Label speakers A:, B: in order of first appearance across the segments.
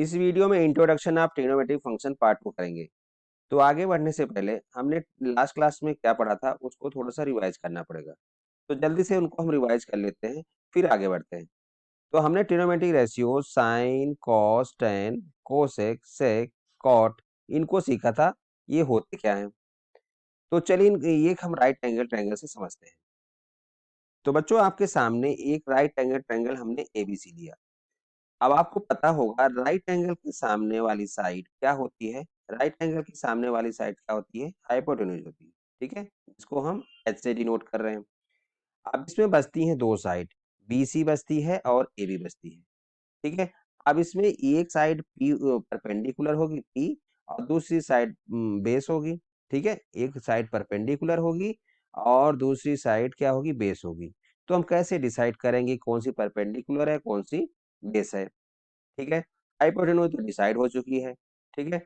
A: इस वीडियो में introduction of trigonometric function part 2 करेंगे। तो आगे बढ़ने से पहले हमने लास्ट क्लास में क्या पढ़ा था उसको थोड़ा सा रिवाइज करना पड़ेगा। तो जल्दी से उनको हम रिवाइज कर लेते हैं, फिर आगे बढ़ते हैं। तो हमने trigonometric ratio sine, cos, tan, cosec, sec, cot इनको सीखा था। ये होते क्या हैं? तो चलिए ये हम राइट एंगल ट्रायंगल से समझते हैं। तो बच्चों आपके सामने एक राइट एंगल ट्रायंगल हमने एबीसी लिया। अब आपको पता होगा राइट एंगल के सामने वाली साइड क्या होती है? राइट एंगल के सामने वाली साइड क्या होती है? हाइपोटेन्यूज होती है। ठीक है, इसको हम एच से डिनोट कर रहे हैं। अब इसमें बचती हैं दो साइड, बीसी बचती है और एबी बचती है। ठीक है, अब इसमें एक साइड पी परपेंडिकुलर होगी पी, और दूसरी साइड बेस होगी। ठीक है, एक साइड परपेंडिकुलर होगी और दूसरी साइड क्या होगी? बेस होगी। तो हम कैसे डिसाइड करेंगे कौन सी परपेंडिकुलर है कौन सी बेस है? ठीक है, हाइपोटेन्यूज तो डिसाइड हो चुकी है। ठीक है,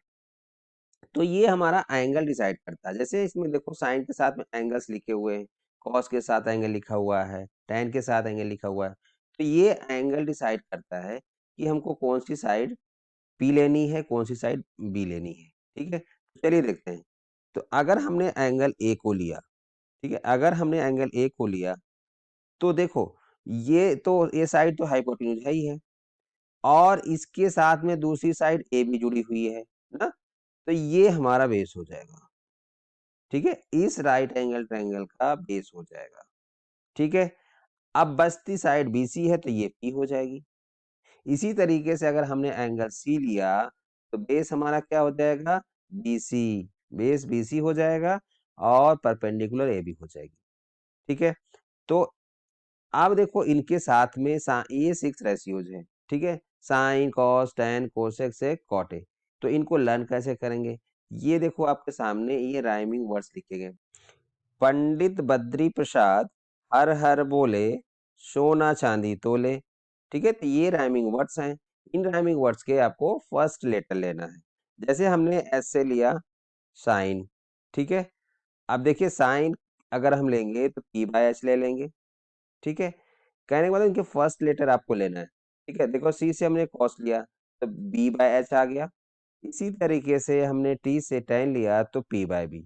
A: तो ये हमारा एंगल डिसाइड करता है। जैसे इसमें देखो साइन के साथ में एंगल्स लिखे हुए हैं, कॉस के साथ एंगल लिखा हुआ है, टेन के साथ एंगल लिखा हुआ है। तो ये एंगल डिसाइड करता है कि हमको कौन सी साइड पी लेनी है कौन सी साइड बी लेनी है। ठीक है, तो चलिए देखते हैं। तो अगर हमने एंगल ए को लिया, ठीक है, अगर हमने एंगल ए को लिया तो देखो ये साइड तो हाइपोटेन्यूज है ही है, और इसके साथ में दूसरी साइड ए भी जुड़ी हुई है ना, तो ये हमारा बेस हो जाएगा। ठीक है, इस राइट एंगल ट्रायंगल का बेस हो जाएगा। ठीक है, अब बचती साइड बीसी है तो ये पी हो जाएगी। इसी तरीके से अगर हमने एंगल सी लिया तो बेस हमारा क्या हो जाएगा? बीसी, बेस बीसी हो जाएगा और परपेंडिकुलर ए भी हो जाएगी। ठीक है, तो अब देखो इनके साथ में ये 6 रेशियोज हैं। ठीक है, sine, cos, tan, cosec, sec, cot A. तो इनको लर्न कैसे करेंगे? ये देखो आपके सामने ये राइमिंग वर्ड्स लिखे गए। पंडित बद्री प्रसाद हर हर बोले, सोना चांदी तोले। ठीक है, तो ये राइमिंग वर्ड्स हैं। इन राइमिंग वर्ड्स के आपको फर्स्ट लेटर लेना है। जैसे हमने एस से लिया साइन। ठीक है, अब देखिए साइन अगर हम लेंगे तो पी बाय एच ले लेंगे। ठीक है, कहने के बाद इनके फर्स्ट लेटर आपको लेना है। ठीक है, देखो सी से हमने कॉस लिया तो बी बाय एच आ गया। इसी तरीके से हमने टी से टेन लिया तो पी बाय बी।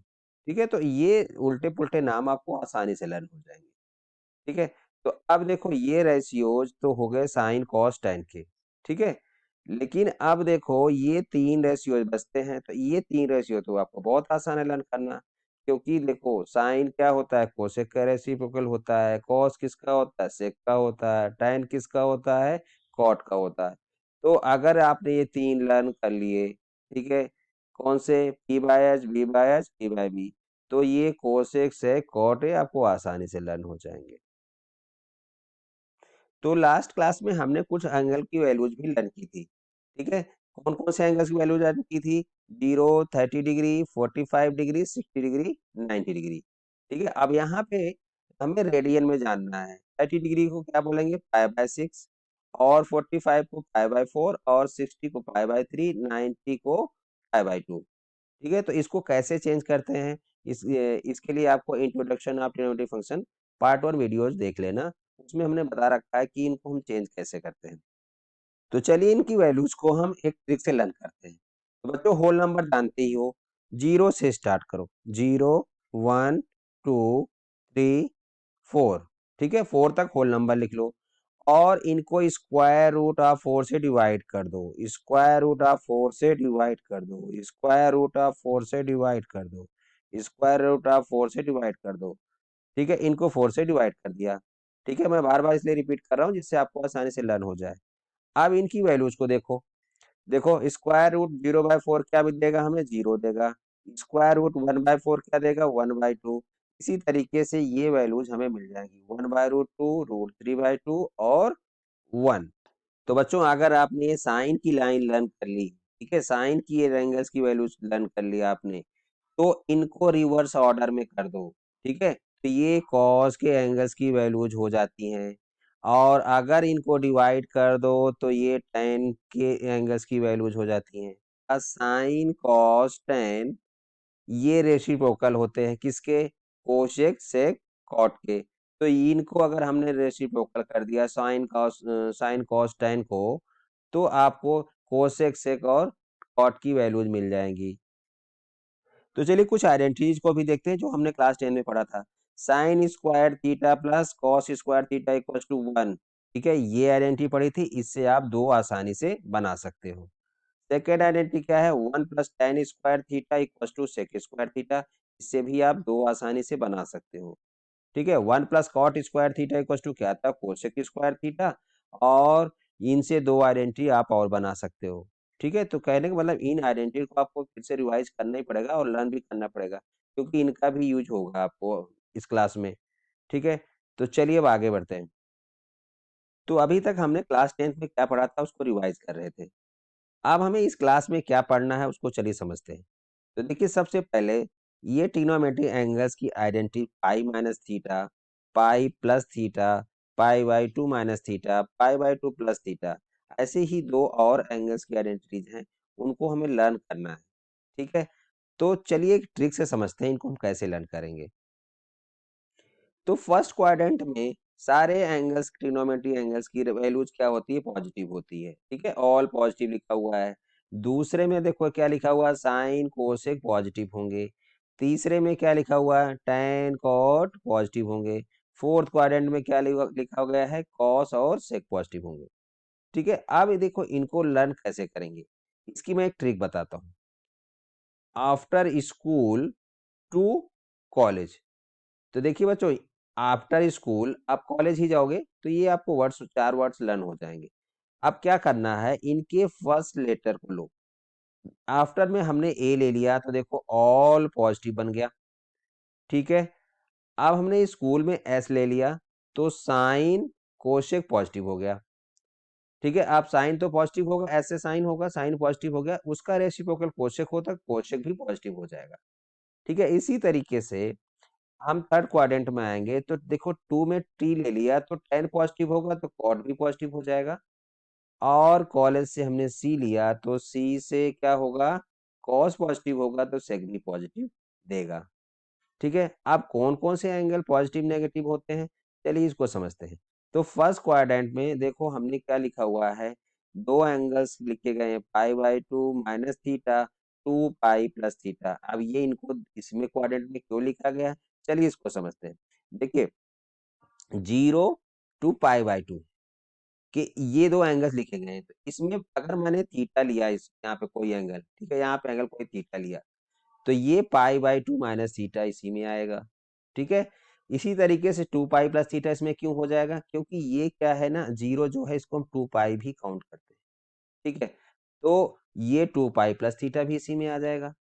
A: ठीक है, तो ये उल्टे पुल्टे नाम आपको आसानी से लर्न हो जाएंगे। ठीक है, तो अब देखो ये रेशियोज तो हो गए साइन कॉस टेन के। ठीक है, लेकिन अब देखो ये तीन रेशियोज बचते हैं, तो ये तीन रेशियो तो आपको बहुत आसान है लर्न करना। क्योंकि देखो साइन क्या होता है? कोसेक का रेसिप्रोकल होता है, कॉस किसका होता है? सेक का होता है, टेन किसका होता है? कॉट का होता है। तो अगर आपने ये तीन लर्न कर लिए, ठीक है, कौन से? P by H, B by H, P by B, तो ये कोसेक से कॉट है आपको आसानी से लर्न हो जाएंगे। तो लास्ट क्लास में हमने कुछ एंगल की वैल्यूज भी लर्न की थी। ठीक है, कौन कौन से एंगल्स की वैल्यू लर्न की थी? 0, 30 डिग्री, 45 डिग्री, 60 डिग्री, 90 डिग्री। ठीक है, अब यहाँ पे हमें रेडियन में जानना है। 30 डिग्री को क्या बोलेंगे? पाई/6, और 45 को पाई/4, और 60 को पाई/3, 90 को पाई/2। ठीक है, तो इसको कैसे चेंज करते हैं? इसके लिए आपको introduction of trigonometric function part 1 videos देख लेना। उसमें हमने बता रखा है कि इनको हम चेंज कैसे करते हैं। तो चलिए इनकी वैल्यूज को हम एक ट्रिक से लर्न करते हैं। तो बच्चों होल नंबर जानते ही हो, 0 से स्टार्ट करो। 0, 1, 2, 3, 4। ठीक है, 4 तक होल नंबर लिख लो और इनको स्क्वायर रूट ऑफ 4 से डिवाइड कर दो। स्क्वायर रूट ऑफ 4 से डिवाइड कर दो। स्क्वायर रूट ऑफ 4 से डिवाइड कर दो। स्क्वायर रूट ऑफ 4 से डिवाइड कर दो। ठीक है, इनको 4 से डिवाइड कर दिया। ठीक है, मैं बार बार इसलिए रिपीट कर रहा हूँ जिससे आपको आसानी से लर्न हो जाए। अब इनकी वैल्यूज को देखो। देखो स्क्वायर रूट 0/4 क्या भी देगा? हमें 0 देगा। स्क्वायर रूट 1/4 क्या देगा? 1/2। इसी तरीके से ये वैल्यूज हमें मिल जाएंगी 1/√2, √3/2 और 1। तो बच्चों अगर आपने ये साइन की लाइन लर्न कर ली, ठीक है, साइन की ये एंगल्स की वैल्यूज लर्न कर लिया आपने, तो इनको रिवर्स ऑर्डर में कर दो। ठीक है, तो ये कॉस के एंगल्स की वैल्यूज हो जाती हैं, और अगर इनको डिवाइड कर दो तो ये टेन के एंगल्स की वैल्यूज हो जाती हैं। साइन कॉस टेन ये रेसिप्रोकल होते हैं किसके? कोसेक सेक कॉट के। तो इनको अगर हमने रेसिप्रोकल कर दिया साइन कॉस टेन को, तो आपको कोसेक सेक और कॉट की वैल्यूज मिल जाएंगी। तो चलिए कुछ आइडेंटिटीज को भी देखते हैं जो हमने क्लास 10 में पढ़ा था। Sine square theta plus cos square theta equal to 1। ठीक है, ये आइडेंटिटी पढ़ी थी, इससे आप दो आसानी से बना सकते हो। सेकेंड आइडेंटिटी क्या है, 1 plus tan square theta equal to sec square theta. इससे भी आप दो आसानी से बना सकते हो। ठीक है, 1 plus cot square theta equal to क्या था, कोसेक स्क्वायर थीटा। और इनसे दो आइडेंटिटी आप और बना सकते हो। ठीक है, तो कहने का मतलब इन आइडेंटिटी को आपको फिर से रिवाइज करना ही पड़ेगा और लर्न भी करना पड़ेगा, क्योंकि इनका भी यूज होगा आपको इस क्लास में। ठीक है, तो चलिए अब आगे बढ़ते हैं। तो अभी तक हमने क्लास 10th में क्या पढ़ा था उसको रिवाइज कर रहे थे। अब हमें इस क्लास में क्या पढ़ना है उसको चलिए समझते हैं। तो देखिए सबसे पहले ये ट्रिग्नोमेट्री एंगल्स की identity pi minus theta, pi plus theta, pi by two minus theta, pi by to plus theta, ऐसे ही दो और एंगल्स की आइडेंटिटीज हैं, उनको हमें लर्न करना है। ठीक है, तो चलिए एक ट्रिक से समझते हैं इनको हम कैसे लर्न करेंगे। तो फर्स्ट क्वाड्रेंट में सारे एंगल्स ट्रिग्नोमेट्री एंगल्स की वैल्यूज क्या होती है, पॉजिटिव होती है। ठीक है, ऑल पॉजिटिव लिखा हुआ है। दूसरे में देखो क्या लिखा हुआ है, साइन कोसेक पॉजिटिव होंगे। तीसरे में क्या लिखा हुआ है, टैन कॉट पॉजिटिव होंगे। फोर्थ क्वाड्रेंट में क्या लिखा गया है, कॉस और सेक पॉजिटिव होंगे। ठीक है, अब ये देखो इनको लर्न कैसे करेंगे, इसकी मैं एक ट्रिक बताता हूँ। आफ्टर स्कूल टू कॉलेज, तो देखिए बच्चों, आफ्टर स्कूल आप कॉलेज ही जाओगे तो ये आपको वर्ड्स, चार वर्ड्स लर्न हो जाएंगे। अब क्या करना है, इनके फर्स्ट लेटर को लो। आफ्टर में हमने ए ले लिया तो देखो ऑल पॉजिटिव बन गया। ठीक है, अब हमने स्कूल में एस ले लिया तो साइन कोशेक पॉजिटिव हो गया। ठीक है, अब साइन तो पॉजिटिव होगा, एस से साइन होगा, साइन पॉजिटिव हो गया, उसका रेसिप्रोकल कोशेक होता, कोशेक भी पॉजिटिव हो जाएगा। ठीक है, इसी तरीके से हम थर्ड क्वाड्रेंट में आएंगे तो देखो टू में टी ले लिया तो टेन पॉजिटिव होगा तो कॉट भी पॉजिटिव हो जाएगा। और कॉलेज से हमने सी लिया तो सी से क्या होगा, कॉस पॉजिटिव होगा तो सेक भी पॉजिटिव देगा। ठीक है, अब कौन कौन से एंगल पॉजिटिव नेगेटिव होते हैं, चलिए इसको समझते हैं। तो फर्स्ट क्वाड्रेंट में देखो हमने क्या लिखा हुआ है, दो एंगल्स लिखे गए हैं, pi by two minus theta, two pi plus theta. अब ये इनको इसमें क्वाड्रेंट में क्यों लिखा गया है, चलिए इसको समझते हैं। देखिए 0 to पाई बाई 2 कि ये दो एंगल्स लिखे गए हैं, तो इसमें अगर मैंने थीटा लिया, इस यहाँ पे कोई एंगल, ठीक है, यहाँ पे एंगल कोई थीटा लिया, तो ये पाई बाई टू माइनस थीटा इसी में आएगा। ठीक है, इसी तरीके से टू पाई प्लस थीटा इसमें क्यों हो जाएगा, क्योंकि ये क्या है ना, जीरो जो है इसको हम टू पाई भी काउंट करते हैं। ठीक है, तो ये टू पाई प्लस थीटा भी इसी में आ जाएगा।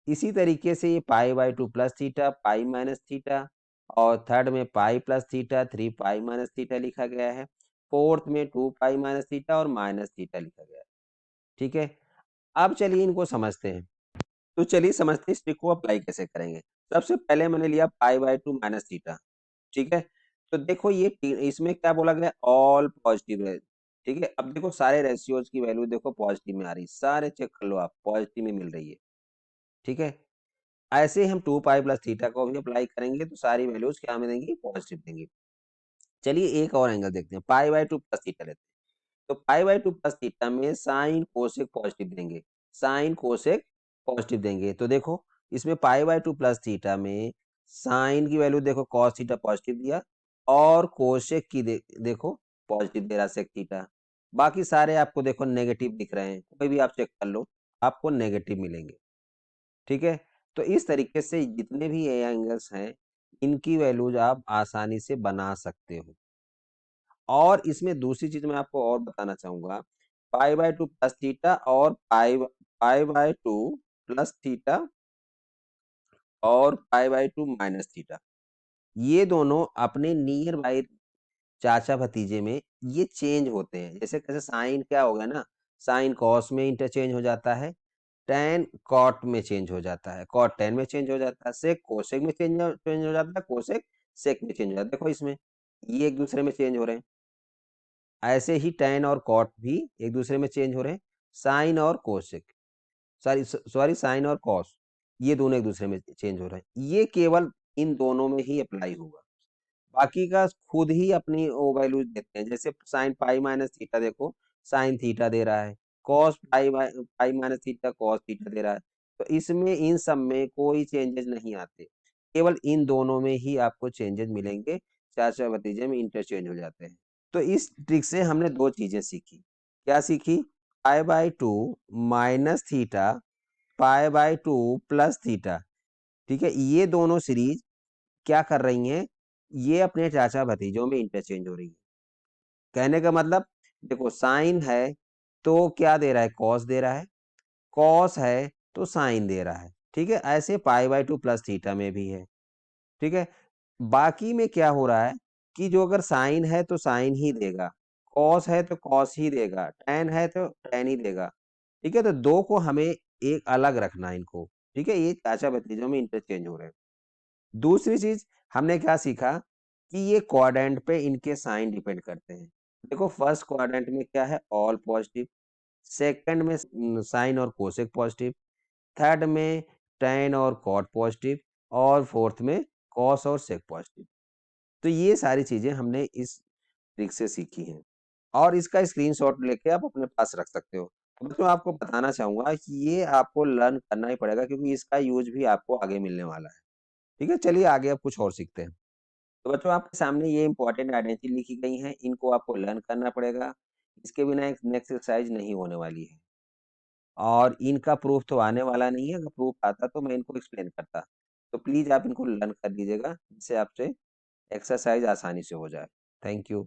A: इसी तरीके से ये पाई by to plus theta, pi minus theta, और थर्ड में पाई plus theta, three pi minus theta लिखा गया है। फोर्थ में टू पाई माइनस थीटा और माइनस थीटा लिखा गया है। ठीक है, अब चलिए इनको समझते हैं। तो चलिए समझते हैं इस ट्रिक को अप्लाई कैसे करेंगे। सबसे पहले मैंने लिया पाई बाई टू माइनस थीटा। ठीक है, तो देखो ये इसमें क्या बोला गया, ऑल पॉजिटिव है। ठीक है, अब देखो सारे रेशियोज की वैल्यू देखो पॉजिटिव में आ रही, सारे चेक कर लो आप, पॉजिटिव में मिल रही है। ठीक है, ऐसे ही हम टू पाई प्लस थीटा को भी अप्लाई करेंगे तो सारी वैल्यूज क्या में देंगी, पॉजिटिव देंगी। चलिए एक और एंगल देखते हैं, pi by to plus theta लेते हैं। तो पाई बाई टू प्लस थीटा में साइन कोसेक पॉजिटिव देंगे, साइन कोसेक पॉजिटिव देंगे। तो देखो इसमें पाई बाई टू प्लस थीटा में साइन की वैल्यू देखो कॉस थीटा पॉजिटिव दिया, और कोसेक की देखो पॉजिटिव दे रहा सेक थीटा। बाकी सारे आपको देखो नेगेटिव दिख रहे हैं, कोई भी आप चेक कर लो आपको नेगेटिव मिलेंगे। ठीक है, तो इस तरीके से जितने भी ए एंगल्स हैं इनकी वैल्यूज आप आसानी से बना सकते हो। और इसमें दूसरी चीज मैं आपको और बताना चाहूंगा, pi by two plus theta और pi pi by two plus theta और pi by two minus theta, ये दोनों अपने नियर बाई चाचा भतीजे में ये चेंज होते हैं। जैसे कैसे साइन क्या हो गया ना, साइन कॉस में इंटरचेंज हो जाता है, टेन कॉट में चेंज हो जाता है, कॉट टेन में चेंज हो जाता है, सेक कोसेक में चेंज हो जाता है, कोसेक सेक में चेंज हो जाता है। देखो इसमें ये एक दूसरे में चेंज हो रहे हैं। ऐसे ही टेन और कॉट भी एक दूसरे में चेंज हो रहे हैं। साइन और कोसेक, सॉरी सॉरी साइन और कॉस, ये दोनों एक दूसरे में चेंज हो रहे हैं। ये केवल इन दोनों में ही अप्लाई होगा, बाकी का खुद ही अपनी वो वैल्यूज देते हैं। जैसे साइन पाई माइनस थीटा देखो साइन थीटा दे रहा है, cos pi pi minus theta cos theta दे रहा है। तो इसमें इन सब में कोई चेंजेस नहीं आते, केवल इन दोनों में ही आपको चेंजेस मिलेंगे, चाचा भतीजे में इंटरचेंज हो जाते हैं। तो इस ट्रिक से हमने दो चीजें सीखी। क्या सीखी? पाई by two minus theta pi by to plus theta. ठीक है, ये दोनों सीरीज क्या कर रही हैं? ये अपने चाचा भतीजों में इंटरचेंज हो रही है। कहने का मतलब, देखो साइन है तो क्या दे रहा है? कॉस दे रहा है, कॉस है तो साइन दे रहा है। ठीक है, ऐसे पाई बाई टू प्लस थीटा में भी है। ठीक है, बाकी में क्या हो रहा है कि जो अगर साइन है तो साइन ही देगा, कॉस है तो कॉस ही देगा, टैन है तो टैन ही देगा। ठीक है, तो दो को हमें एक अलग रखना है इनको। ठीक है, ये चाचा भतीजों में इंटरचेंज हो रहे हैं। दूसरी चीज हमने क्या सीखा कि ये क्वाड्रेंट पे इनके साइन डिपेंड करते हैं। देखो फर्स्ट क्वाड्रेंट में क्या है? All positive. सेकंड में साइन और कोसेक पॉजिटिव। थर्ड में टैन और कॉट पॉजिटिव। और फोर्थ में कॉस और सेक पॉजिटिव। तो ये सारी चीजें हमने इस ट्रिक से सीखी हैं और इसका स्क्रीनशॉट लेके आप अपने पास रख सकते हो। तो बच्चों आपको बताना चाहूंगा कि ये आपको लर्न करना ही पड़ेगा क्योंकि इसका यूज भी आपको आगे मिलने वाला है। ठीक है, चलिए आगे अब कुछ और सीखते हैं। तो बच्चों आपके सामने ये इंपॉर्टेंट आइडेंटिटी लिखी गई हैं, इनको आपको लर्न करना पड़ेगा। इसके बिना एक नेक्स्ट एक्सरसाइज नहीं होने वाली है और इनका प्रूफ तो आने वाला नहीं है। अगर प्रूफ आता तो मैं इनको एक्सप्लेन करता। तो प्लीज आप इनको लर्न कर लीजिएगा जिससे आपसे एक्सरसाइज आसानी से हो जाए। Thank you.